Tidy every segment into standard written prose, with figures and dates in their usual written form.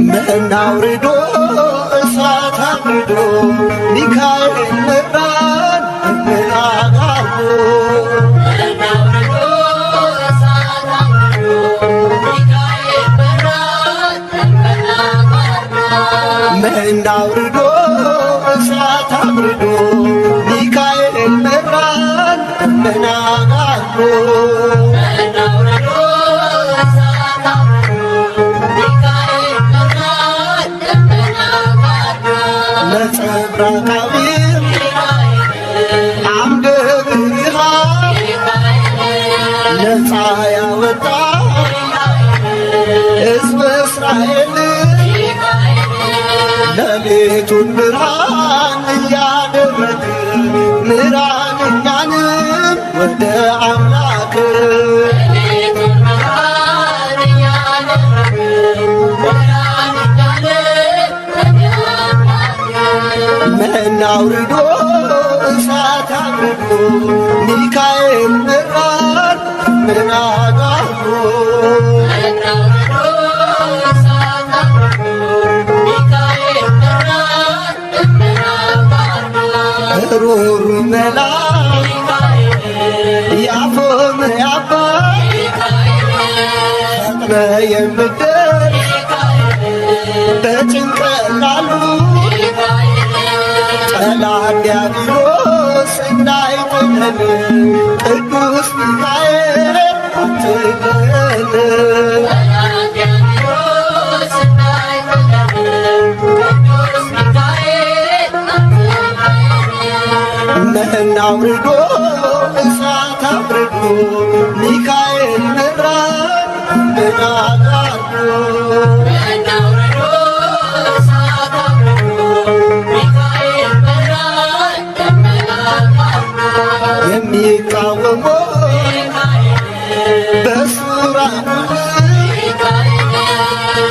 መና አውርዶ እሳት አውርዶ ሚካኤል መራን እምናጋርዶ መና አውርዶ እሳት አውርዶ ሚካኤል መራን እምናጋርዶ ነጸብራቃዊር አምደ ብርሃን ነፃ ያወጣ ሕዝበ እስራኤል ሌሊቱን ብርሃን እያደረግ ምራን እኛንም ወደ አምላክ መና አውርዶ እሳት አውርዶ ሚካኤል መራን እምናጋርዶ ሩሩ መላክ ያፎም ያባ ፈጥነ የምትደር በጭንቀት ላሉ ጠላት ዲያብሎስ እንዳይጥለን ቅዱስ ሚካኤል አትግለን። መና አውርዶ እሳት አውርዶ ሚካኤል መራን እምናጋርዶ የሚቃወሙ በሱራን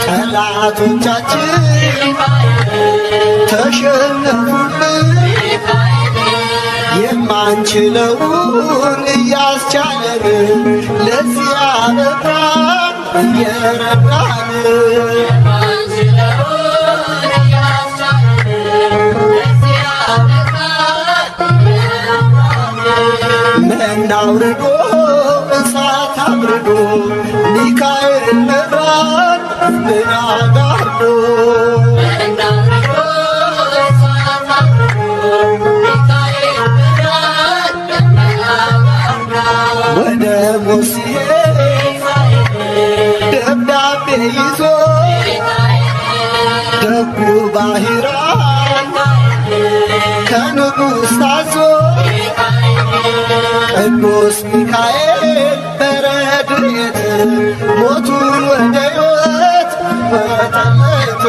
ጠላቶቻችን ተሸነፉልን የማንችለውን እያስቻለን ለዚህ አበቃን እየረዳን መና አውርዶ እሳት አውርዶ ሚካኤል መራን እምናጋርዶ ወደ ሙሴ ደብዳቤ ይዞ ደጉ ባሕራን ከንጉሥ ታዞ ቅዱስ ሚካኤል በረድኤት ሞቱን ወደ ሕይወት ወጠለት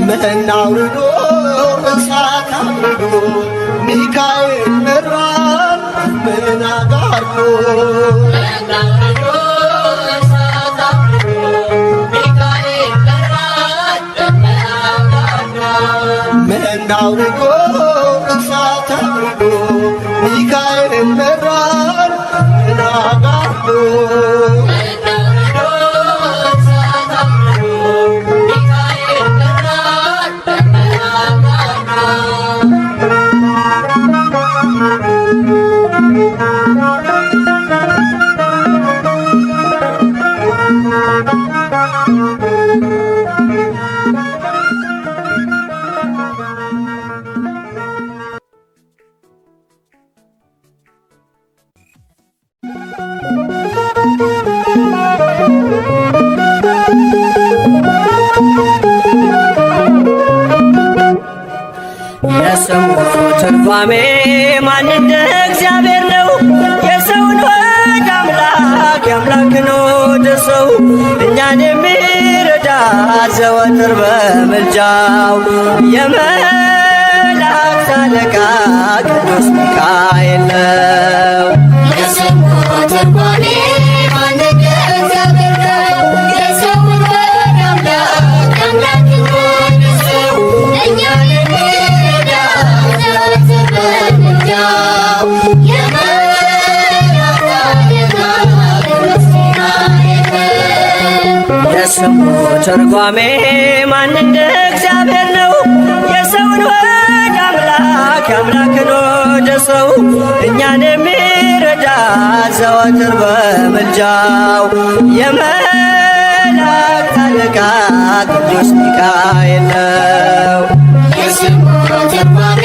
መና አውርዶ እሳት አውርዶ ሚካኤል መራን እምናጋርዶ መና አውርዶ እሳት አውርዶ ሚካኤል መራን እምናጋርዶ የስሙ ትርጓሜ ማን እንደ እግዚአብሔር ነው። የሰውን ወደ አምላክ የአምላክን ወደ ሰው እኛን የሚረዳ ዘወትር በምልጃው የመላእክት አለቃ ቅዱስ ሚካኤል ነው። የስሙ ትርጓሜ ማን እንደ እግዚአብሔር ነው። የስሙ ትርጓሜ ማን እንደ እግዚአብሔር ነው። የሰውን ወደ አምላክ የአምላክን ወደ ሰው እኛን የሚረዳ ዘወትር በምልጃው የመላእክት አለቃ ቅዱስ ሚካኤል ነው። የስሙ ትርጓሜ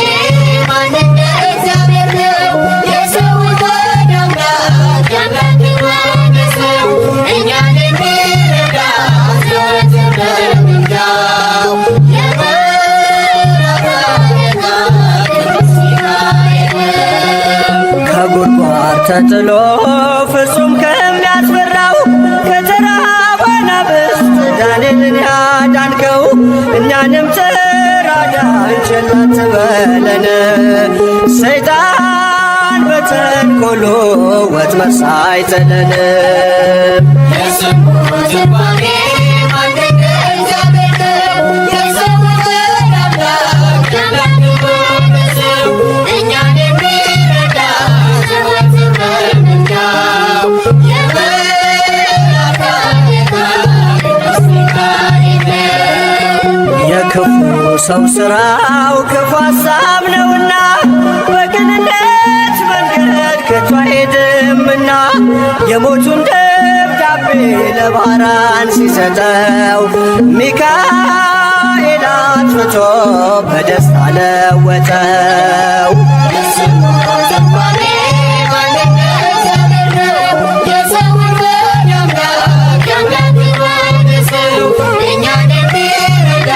ማን እንደ እግዚአብሔር ነው። የሰውን ወደ አምላክ የአምላክን ወደ ሰው እኛን የሚረዳ ዘወትር በምልጃው የመላእክት አለቃ ቅዱስ ሚካኤል ነው። ከጉድጓድ ተጥሎ ፍጹም ከሚያስፈራው ከተራበ አናብስት ዳንኤልን ያዳንከው እኛንም ተራዳን ቸል አትበለን። ሰይጣን በተንኰሉ ወጥመድ ሳይጥለን የስሙ ትርጓሜ ማን እንደ እግዚአብሔር ነው። የሰውን ወደ አምላክ የአምላክን ወደ ሰው እኛን የሚረዳ ዘወትር በምልጃው የመላእክት አለቃ ቅዱስ ሚካኤል ነው። የክፉ ሰው ሥራው ክፉ ሐሳብ ነውና በቅንነት መንገድ ከቶ አይሄድምና የሞቱን ደብዳቤ ለባህራን ሲሰጠው ሚካኤል አጥፍቶ በደስታ ለወጠው። የስሙ ትርጓሜ ማን እንደ እግዚአብሔር ነው። የሰውን ወደ አምላክ የአምላክን ወደ ሰው እኛን የሚረዳ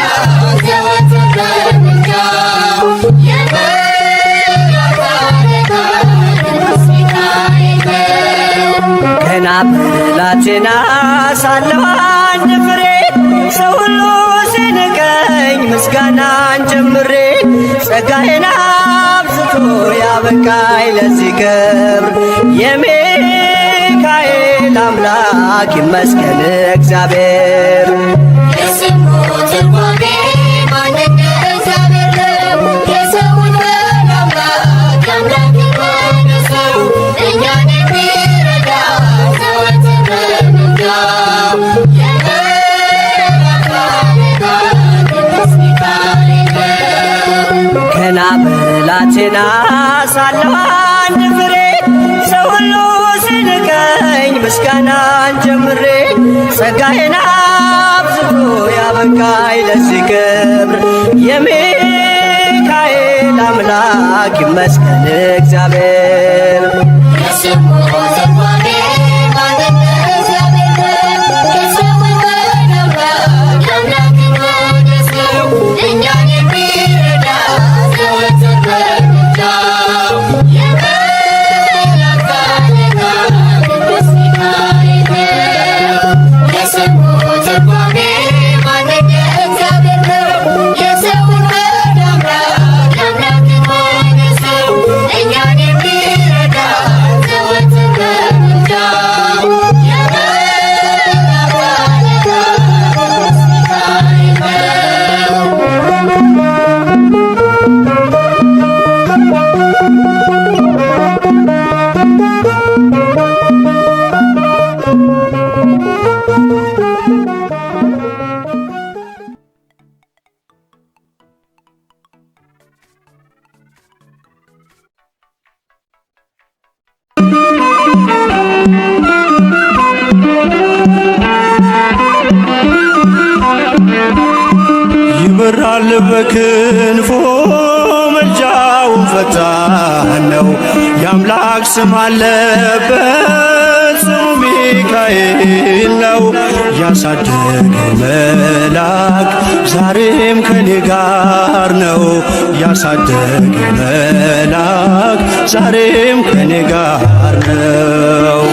ዘወትር በምልጃው የመላእክት አለቃ ቅዱስ ሚካኤል ነው። ገና በብላቴና ሳለሁ አንድ ፍሬ ሰው ሁሉ ሲንቀኝ ምስጋናን ጀምሬ ጸጋዬን አብዝቶ ያበቃኝ ለዚህ ክብር የሚካኤል አምላክ ይመስገን እግዚአብሔር። የስሙ ትርጓሜ ማን እንደ እግዚአብሔር ነው። የሰውን ወደ አምላክ የአምላክን ወደ ሰው እኛን የሚረዳ ዘወትር በምልጃው የመላእክት አለቃ ቅዱስ ሚካኤል ነው። ገና በብላቴና ሳለሁ አንድ ፍሬ ሰው ሁሉ ሲንቀኝ ምስጋናን ጀምሬ ጸጋዬን አብዝቶ ያበቃኝ ለዚህ ክብር የሚካኤል አምላክ ይመስገን እግዚአብሔር። የስሙ ትርጓሜ ማን እንደ እግዚአብሔር ነው። የሰውን ወደ አምላክ የአምላክን ወደ ሰው እኛን የሚረዳ ዘወትር በምልጃው የመላእክት አለቃ ቅዱስ ሚካኤል ነው። የስሙ ትርጓሜ ማን እንደ እግዚአብሔር ነው። የሰውን ወደ አምላክ የአምላክን ወደ ሰው እኛን የሚረዳ ዘወትር በምልጃው የመላእክት አለቃ ቅዱስ ሚካኤል ነው። ይበራል በክንፎ መልጃው ፈጣን ነው። የአምላክ ስም አለበት ስሙ ሚካኤል ነው። ያሳደገኝ መልአክ ዛሬም ከኔ ጋር ነው። ያሳደገኝ መልአክ ዛሬም ከኔ ጋር ነው።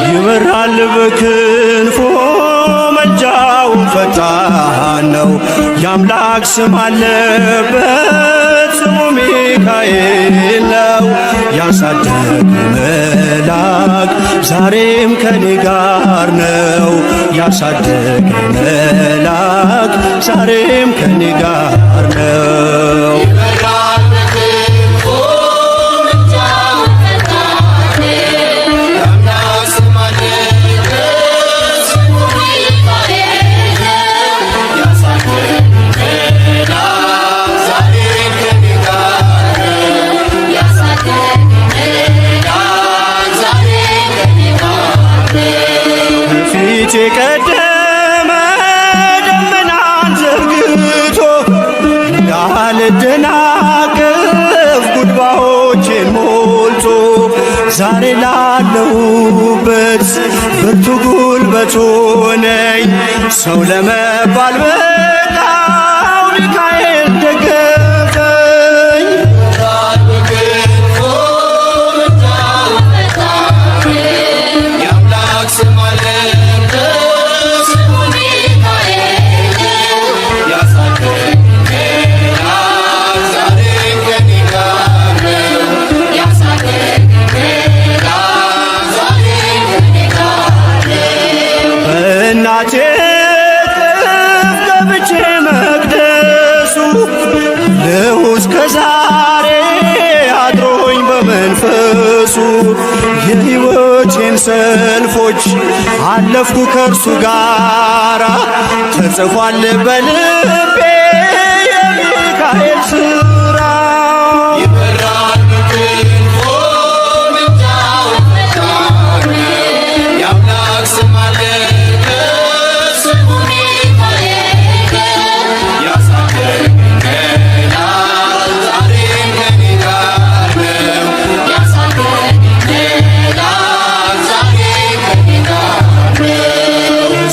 ይበራል በክንፎ መልጃው ፈጣን ነው። የአምላክ ስም አለበት ስሙ ሚካኤል ነው ያሳደገ መልአክ ዛሬም ከኔ ጋር ነው ያሳደገ መልአክ ዛሬም ከኔ ጋር ነው። ፊት የቀደመ ደመናን ዘርግቶ እንዳልደናቀፍ ጉድባዎቼን ሞልቶ ዛሬ ላለሁበት ብርቱ ጉልበት ሆነኝ ሰው ለመባል በቃው ሚካኤል ደገፈኝ። እናቴ እቅፍ ገብቼ መቅደሱ ልሁ እስከ ዛሬ አድሮኝ በመንፈሱ የሕይወቴን ሰልፎች አለፍኩ ከእርሱ ጋራ ተጽፏል በልቤ የሚካኤል ሥራ።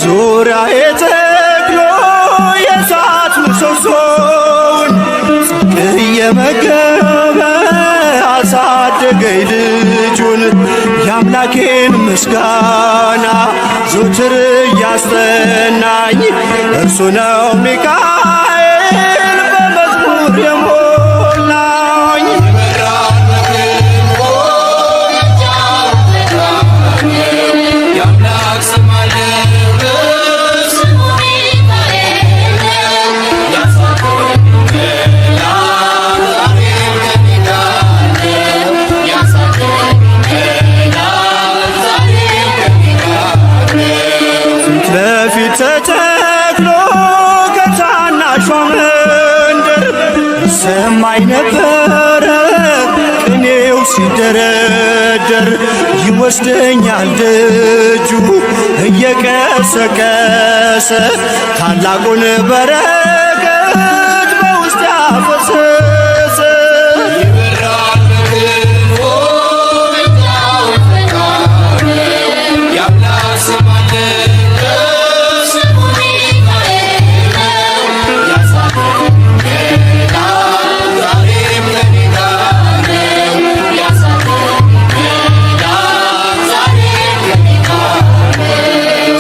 ዙሪያዬ ተክሎ የእሳት ምሰሶውን እየመገበ አሳደገኝ ልጁን የአምላኬን ምስጋና ዘወትር እያስጠናኝ እርሱ ነው ሚካኤል በመዝሙር የሞላኝ። ለፊት ተተክሎ ከታናሿ መንደር ሰማይ ነበረ ቅኔው ሲደረደር ይወስደኛል ደጁ እየቀሰቀሰ ታላቁን በረከት በውስጥ ያፈሰሰ።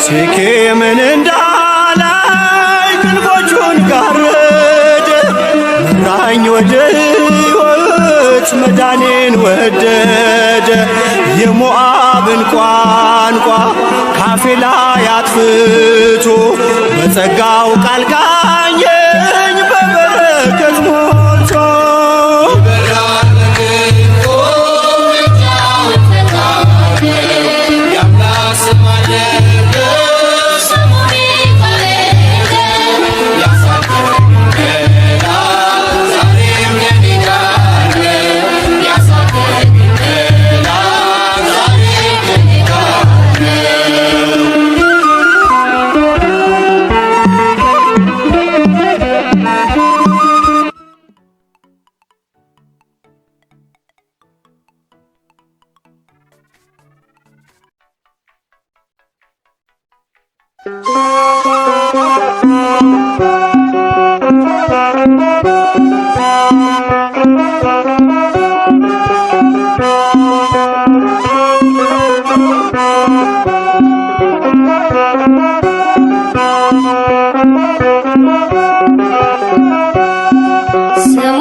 ሴኬምን እንዳላይ ክንፎቹን ጋረደ መራኝ ወደ ሕይወት መዳኔን ወደደ። የሞዓብን ቋንቋ ካፌ ላይ አጥፍቶ በጸጋው ቃል ቃኘኝ በበረከት ሞልቶ። ስሙ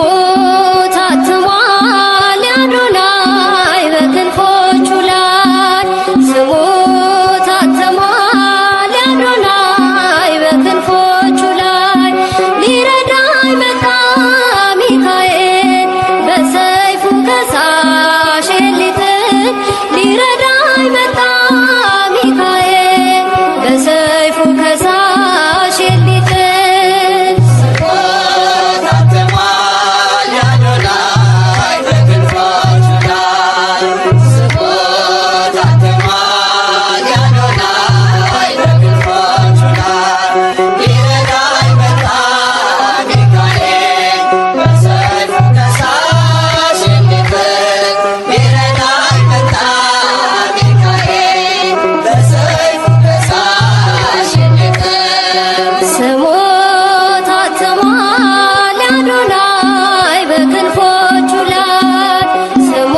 ላይ በክንፎቹ ላይ ስሙ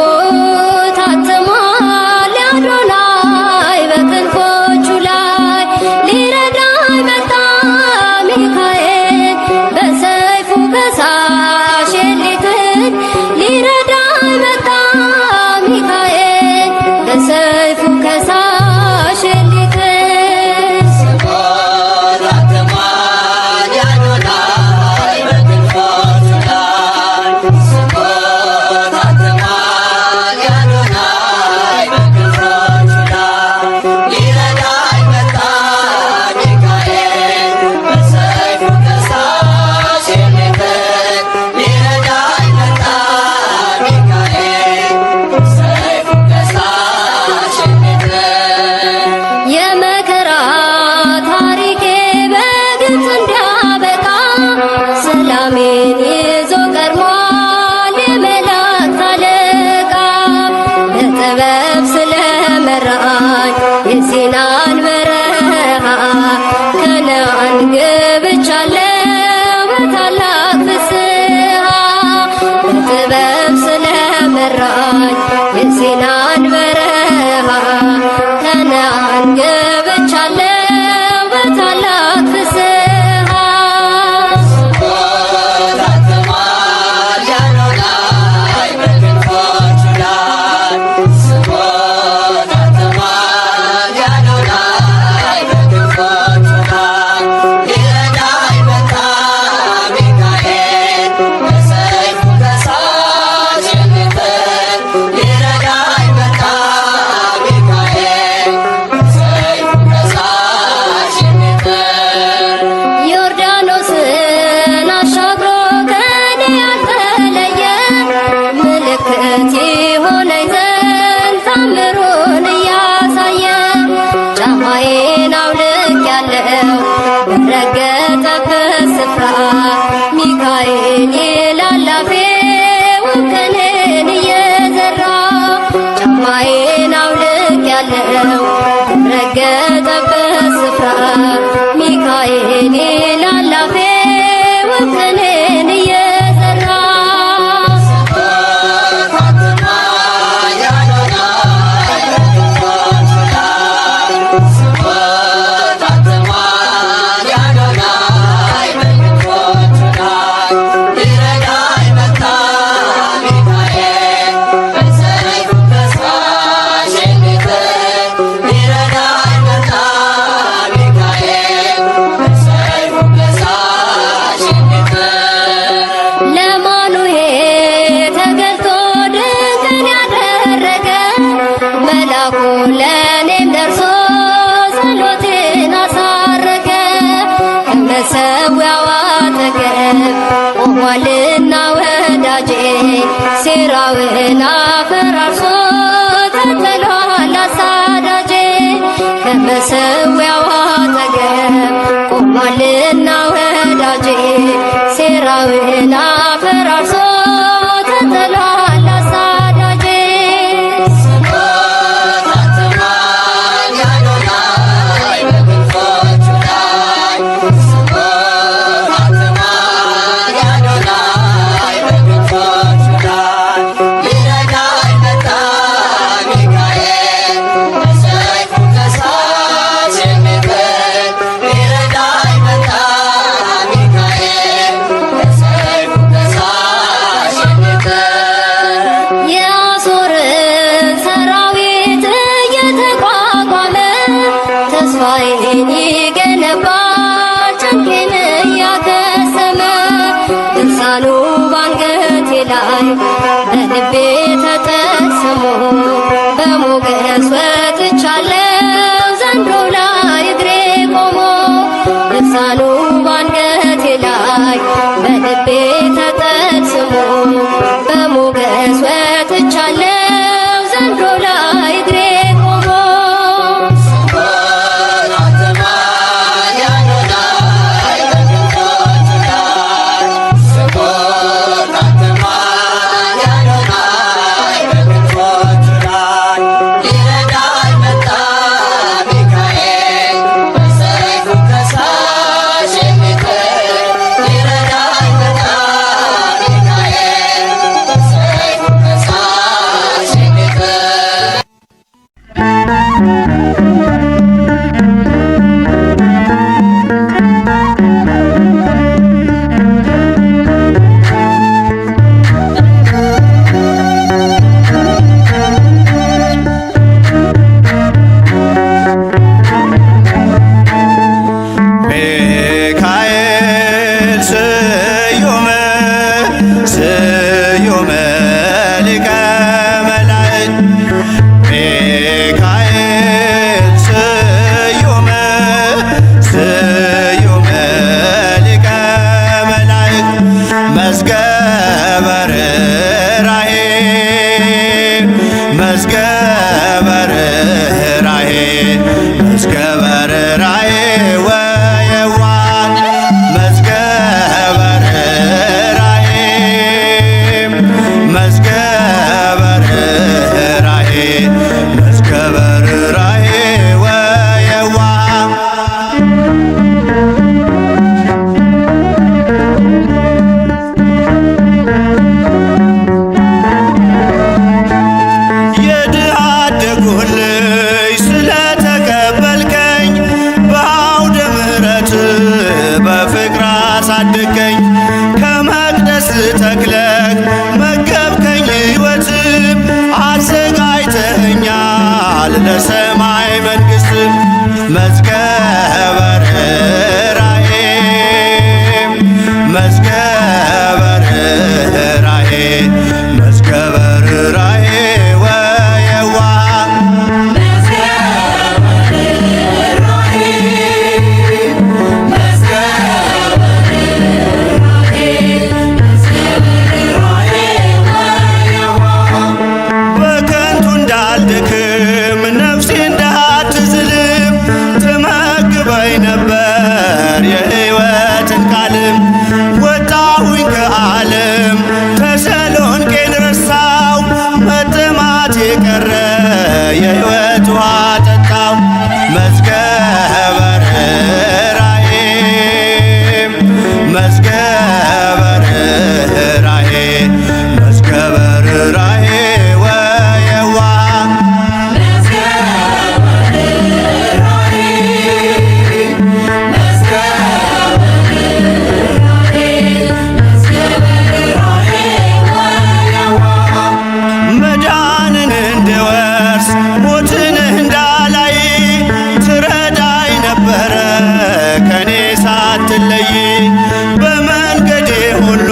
ታትሟል የአዶናይ በክንፎቹ ላይ ሊረዳኝ መጣ ሚካኤል በሰይፉ ከሳሽ ሊጥል ሊረዳኝ መጣ ሚካኤል በሰይፉ ከሳሽ ሊጥል የመከራ ታሪኬ በግልጽ እንዲያበቃ ሰላሜን ይዞ ቀርሟል የመላእክት አለቃ በጥበብ ስለመራኝ የሲናን በረሃ ከነዓን ገብቻለሁ በታላቅ ፍስሐ በጥበብ ስለመራኝ የሲናን በረሃ ከነዓን ገብቻለሁ በታላቅ ፍስሐ ዮርዳኖስን አሻግሮ ከኔ ያልተለየ ምልክት ይሆነኝ ዘንድ ታምሩን እያሳየ ጫማዬን አውልቄአለሁ በረገጠበት ስፍራ ሚካኤል ይላል አፌ ወገኔን እየዘራ ጫማዬን አውልቄአለሁ በረገጠበት ስፍራ ሚካኤል ይላል አፌ ወገኔን እየዘራ ለማኑሄ ተገልጦ ድንቅን ያደረገ መላኩ ለእኔም ደርሶ ጸሎቴን አሳረገ ከመሠዊያው አጠገብ ቆሟልና ወዳጄ ሴራውን አፈራርሶ ተጥሏል አሳዳጄ ከመሠዊያው አጠገብ ቆሟልና ወዳጄ ሴራውን አፈራርሶ ተጥሏል አሳዳጄ ሚካኤል ስዩመ ሊቀ መላእክት ሚካኤል ስዩመ ሊቀ መላእክት መዝገበ ርኅራኄ መዝገበ ርኅራኄ መዝገበ ርኅራኄ ወየዋህ መዝገበ ርኅራኄ መዝገበ ርኅራኄ መዝገበ ርኅራኄ ወየዋህ የድሃ አደጉን ልጅ ስለተቀበልከኝ በአውደ ምሕረት በፍቅር አሳደገኝ ከመቅደስ ተክለህ መገብከኝ ሕይወትም አዘጋጅተኸኛል ለሰማይ መንግሥት መዝገበ ርኅራኄ መዝገበ ርኅራኄ መዝገበ ርኅራኄ ወየዋህ በከንቱ እንዳልደክም ነፍሴ እንዳትዝልም ትመግበኝ ነበር የሕይወትን ቃልም ወጣሁኝ ከዓለም ተሰሎንቄን ረሳው መጠማት የቀረ የሕይወት ውሃ ጠጣው መዝገበ ርኅራኄ መዝገበ ርኅራኄ መዝገበ ርኅራኄ ወየዋህ መዳንን እንድወርስ ሞትን እንዳላይ ትረዳኝ ነበረ ከኔ ሳትለይ በመንገዴ ሁሉ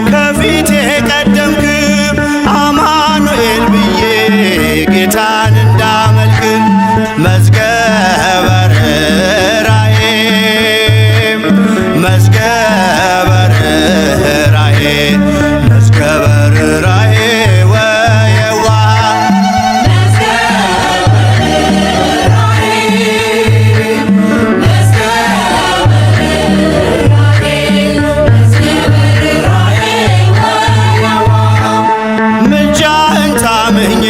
ከፊቴ ቀደምክ አማኑኤል ብዬ ጌታን እንዳመልክ መዝገበ ርኅራኄ መዝገበ ርኅራኄ መዝገበ ርኅራኄ ወየዋህ ምልጃህን ታምኜ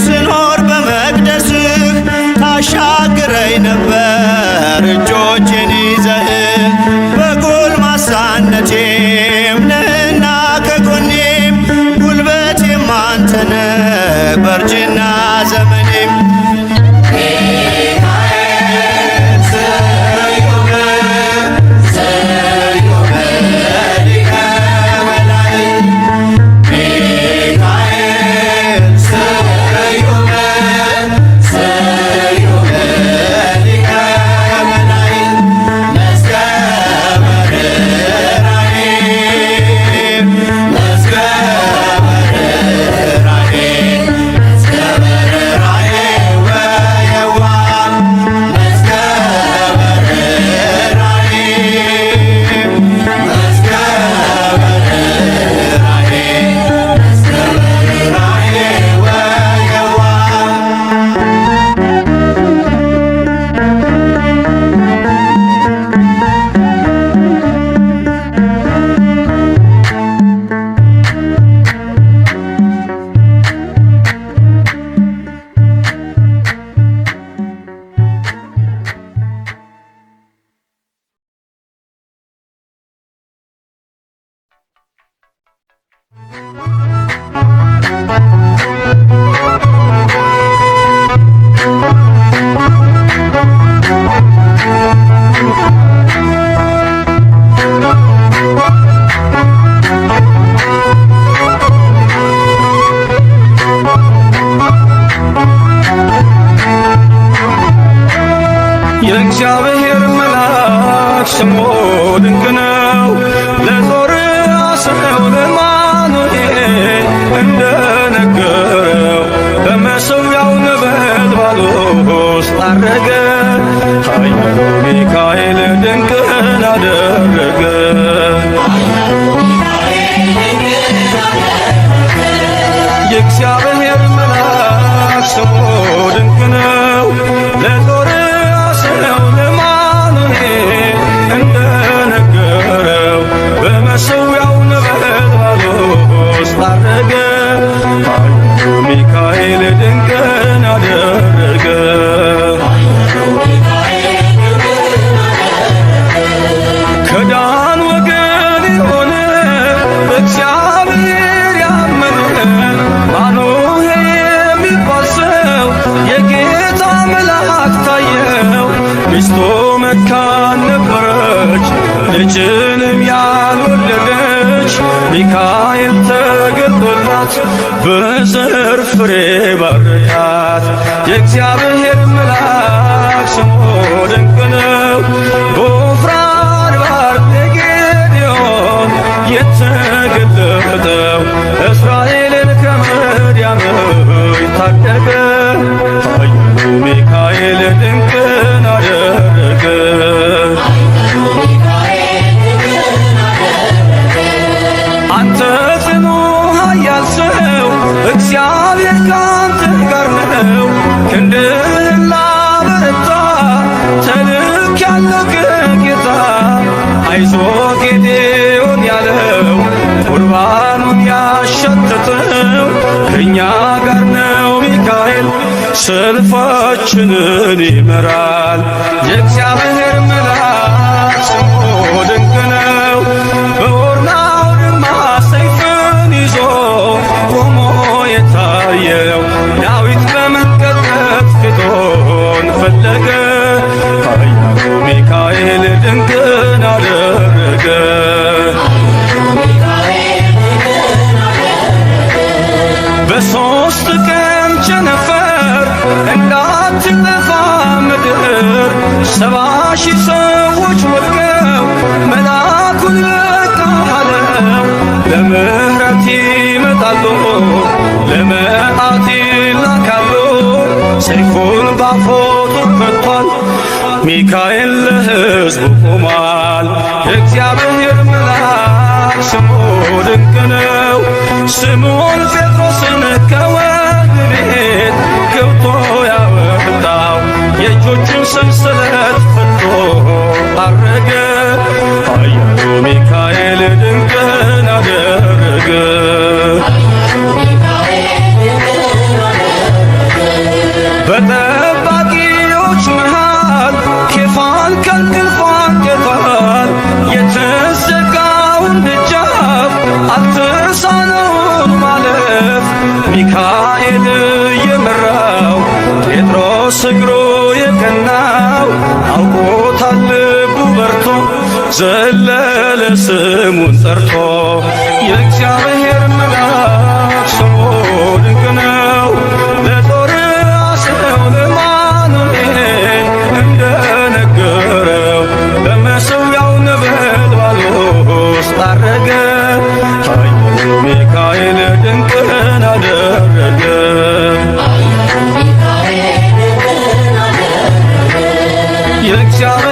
ስኖር በመቅደስህ ታሻግረኝ ነበር እጆቼን ይዘህ በጎልማሳነቴም ነህና ከጎኔም ጉልበቴም አንተነ በእርጅና ዘመኔም ሊቀ መላእክት ሚካኤል ስዩመ ሊቀ መላእክት መዝገበ ርኅራኄ መዝገበ ርኅራኄ መዝገበ ርኅራኄ ወየዋህ መዝገበ ርኅራኄ መዝገበ ርኅራኄ መዝገበ ርኅራኄ ወየዋህ የእግዚአብሔር መልአክ ስሙ ድንቅ ነው፣ ለጦር አስረው የእግዚአብሔር መልአክ ስሙ ድንቅ ነው። ለጦር አስረው ለማኑሄል እንደነገረው በመሠዊያው ነበልባል ውስጥ አረገ። ኃያሉ ሚካኤል ድንቅን አደረገ። ከዳን ወገን የሆነ በእግዚአብሔር ያመነ ማኑሄ የሚባል ሰው የጌታ መልአክ ታየው። ሚስቱ መካን ነበረች፣ ልጅንም ያልወለደች። ሚካኤል ተገልጦላት በዘር ፍሬ ባረካት። የእግዚአብሔር መልአክ ስሙ ድንቅ ነው። በወፍራን ባህር በጌዴዎን የተገለጠው እስራኤልን ከምድያም ታደገ። ኃያሉ ሚካኤል ድንቅን አደረገ። አንተ ጽኑ ኃያል ሰው እግዚአብሔር ካንተ ጋር ነው። ክንድህን ላበረታ ተልኬአለሁ ከጌታ። አይዞህ ጌዴዎን ያለው ቁርባኑን ያሸተተው ከእኛ ጋር ነው ሚካኤል ሰልፋችንን ይመራል። የእግዚአብሔር መልአክ ስሙ ድንቅ ነው። በኦርናው ድማ ሰይፍን ይዞ ቆሞ የታየው ዳዊት በመንቀጥቀጥ ፊቱን ፈለገ። ኃያሉ ሚካኤል ድንቅን አደረገ። በሦስት ቀን ቸነፈር እንዳትጠፋ ምድር 70,000 ሰዎች ወድቀው መልአኩን በቃ አለው። ለምሕረት ይመጣሉ፣ ለመዓት ይላካሉ። ሰይፉን ባፎቱ ፈቷል፣ ሚካኤል ለሕዝቡ ቆሟል። የእግዚአብሔር መልአክ ስሙ ድንቅ ነው። ስምዖን ጴጥሮስን ከወህኒ ቤት ገብቶ ያወጣው የእጆቹን ሰንሰለት ፈቶ አረገ። ኃያሉ ሚካኤል ድንቅን አደረገ። በጠባቂዎች መሃል ኬፋን ከእንቅልፉ አንቅቷል። የተዘጋውን ደጃፍ አልተሳነውም ማለፍ። ሚካኤል የመራው ጴጥሮስ እግሩ የቀናው አውቆታል ልቡ በርቶ ዘለለ ስሙን ጠርቶ። የእግዚአብሔር መልአክ ስሙ ድንቅ ነው። ለጦር አስረው ለማኑሄል እንደነገረው በመሠዊያው ነበልባል ውስጥ አረገ። ኃያሉ ሚካኤል ድንቅን አደረገ። የእግዚአብሔር